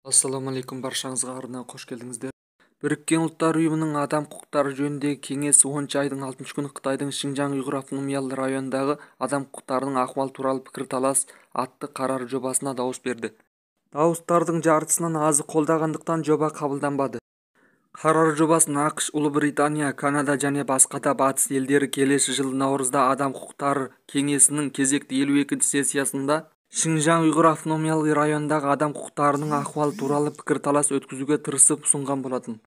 Ассалаумағалейкум, баршаңызға арнаған қош келдіңіздер. Біріккен ұлттар ұйымының адам құқықтары жөніндегі кеңесі 10 айдың 6 күні Қытайдың Шинжаң ұйғыр автономиялы районындағы адам құқықтарының ахуалы туралы пікірталас атты қарар жобасына дауыс берді. Дауыстардың жартысынан азы қолдағандықтан жоба қабылданбады. Қарар жобасын ақш, Ұлыбритания, Канада және басқа да батыс елдері келесі жылы наурызда адам құқықтары кеңесінің кезекті 52-ші сессиясында Шинжаң ұйғыр автономиялы районындағы адам құқықтарының ахуалы туралы пікірталас өткізуге тырысып ұсынған болатын.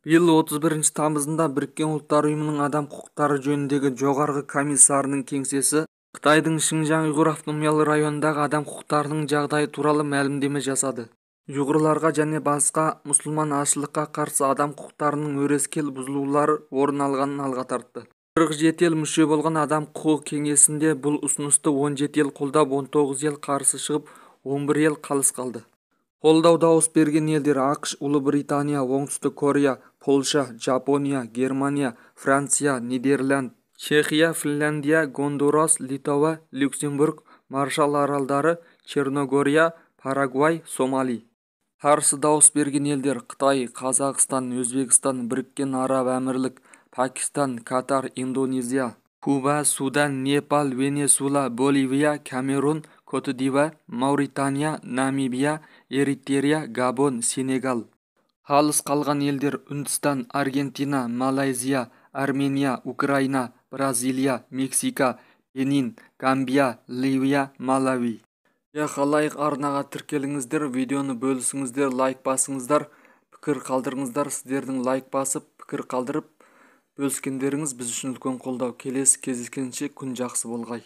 Биыл 31 тамызында Біріккен ұлттар ұйымының адам құқықтары жөніндегі жоғарғы комиссарының кеңсесі Қытайдың Шинжаң ұйғыр автономиялы районындағы адам құқықтарының жағдайы туралы мәлімдеме жасады. Ұйғырларға және басқа мұсылман азшылыққа қарсы адам құқықтарының өрескел бұзылулары орын алғанын алға тартты. 47 ел мүше болған адам құқығы кеңесінде бұл ұсынысты 17 ел қолдап, 19 ел қарсы шығып, 11 ел қалыс қалды. Қолдау дауыс берген елдер ақш, Ұлыбритания, Оңтүстік Корея, Польша, Жапония, Германия, Франция, Нидерланд, Чехия, Финляндия, Гондурас, Литва, Люксембург, Маршалл аралдары, Черногория, Парагвай, Сомали. Қарсы дауыс берген елдер Қытай, Қазақстан, Өзбекстан, Біріккен Араб Әмірлік, Пакистан, Катар, Индонезия, Куба, Судан, Непал, Венесуэла, Боливия, Камерун, Кот-д'Ивуар, Мауритания, Намибия, Эритрия, Габон, Сенегал. Қалыс қалған елдер Үндістан, Аргентина, Малайзия, Армения, Украина, Бразилия, Мексика, Бенин, Гамбия, Ливия, Малави. Қалайық арнаға тіркеліңіздер, видеоны бөлісіңіздер, лайк басыңыздар, пікір қалдырыңыздар. Сіздердің лайк басып, пікір қалдырып бөліскендеріңіз біз үшін үлкен қолдау. Келесі кездескенше күн жақсы болғай.